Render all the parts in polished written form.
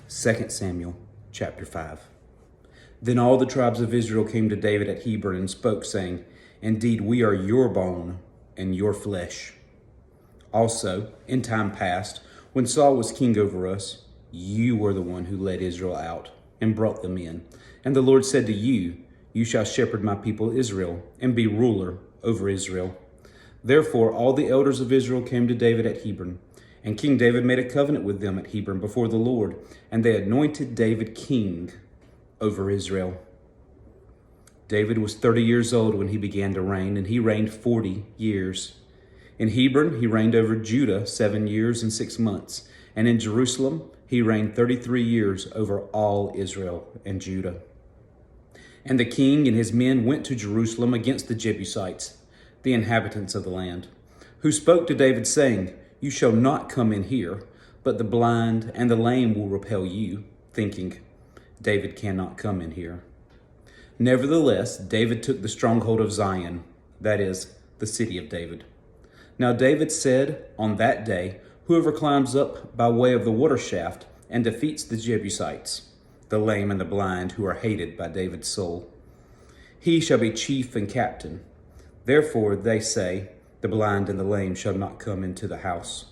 2 Samuel chapter 5. Then all the tribes of Israel came to David at Hebron and spoke, saying, Indeed, we are your bone and your flesh. Also, in time past, when Saul was king over us, you were the one who led Israel out and brought them in. And the Lord said to you, You shall shepherd my people Israel and be ruler over Israel. Therefore, all the elders of Israel came to David at Hebron. And King David made a covenant with them at Hebron before the Lord, and they anointed David king over Israel. David was 30 years old when he began to reign, and he reigned 40 years. In Hebron, he reigned over Judah 7 years and 6 months, and in Jerusalem, he reigned 33 years over all Israel and Judah. And the king and his men went to Jerusalem against the Jebusites, the inhabitants of the land, who spoke to David, saying, You shall not come in here, but the blind and the lame will repel you, thinking, David cannot come in here. Nevertheless, David took the stronghold of Zion, that is, the city of David. Now David said on that day, Whoever climbs up by way of the water shaft and defeats the Jebusites, the lame and the blind who are hated by David's soul, he shall be chief and captain. Therefore they say, The blind and the lame shall not come into the house.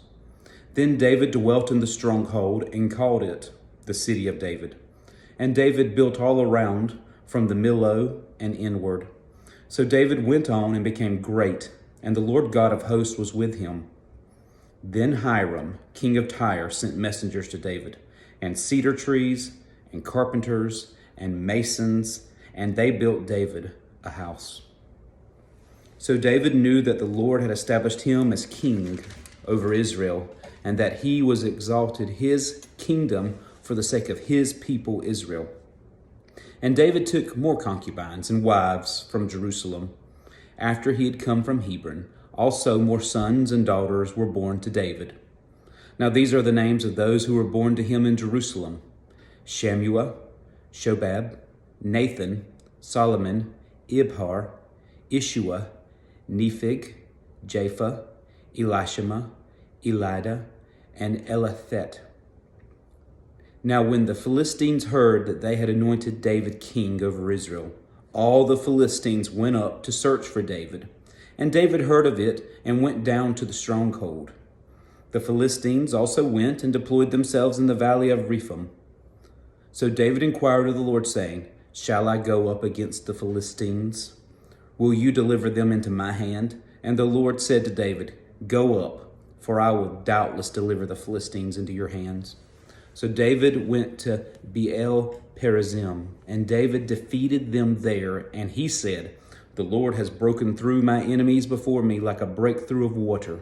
Then David dwelt in the stronghold and called it the city of David. And David built all around from the Millo and inward. So David went on and became great, and the Lord God of hosts was with him. Then Hiram, king of Tyre, sent messengers to David, and cedar trees, and carpenters, and masons, and they built David a house. So David knew that the Lord had established him as king over Israel, and that he was exalted his kingdom for the sake of his people Israel. And David took more concubines and wives from Jerusalem. After he had come from Hebron, also more sons and daughters were born to David. Now these are the names of those who were born to him in Jerusalem: Shammua, Shobab, Nathan, Solomon, Ibhar, Ishua, Nephig, Japha, Elishama, Elida, and Elathet. Now when the Philistines heard that they had anointed David king over Israel, all the Philistines went up to search for David. And David heard of it and went down to the stronghold. The Philistines also went and deployed themselves in the valley of Rephaim. So David inquired of the Lord, saying, Shall I go up against the Philistines? Will you deliver them into my hand? And the Lord said to David, Go up, for I will doubtless deliver the Philistines into your hands. So David went to Baal Perazim, and David defeated them there. And he said, The Lord has broken through my enemies before me like a breakthrough of water.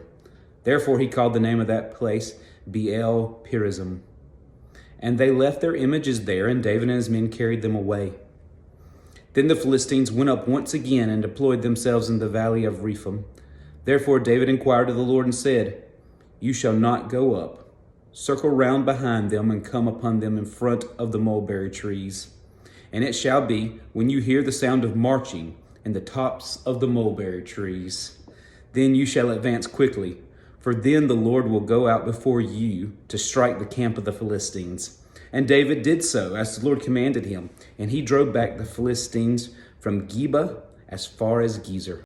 Therefore he called the name of that place Baal Perazim. And they left their images there, and David and his men carried them away. Then the Philistines went up once again and deployed themselves in the valley of Rephaim. Therefore David inquired of the Lord and said, You shall not go up. Circle round behind them and come upon them in front of the mulberry trees. And it shall be, when you hear the sound of marching in the tops of the mulberry trees, then you shall advance quickly, for then the Lord will go out before you to strike the camp of the Philistines. And David did so, as the Lord commanded him, and he drove back the Philistines from Geba as far as Gezer.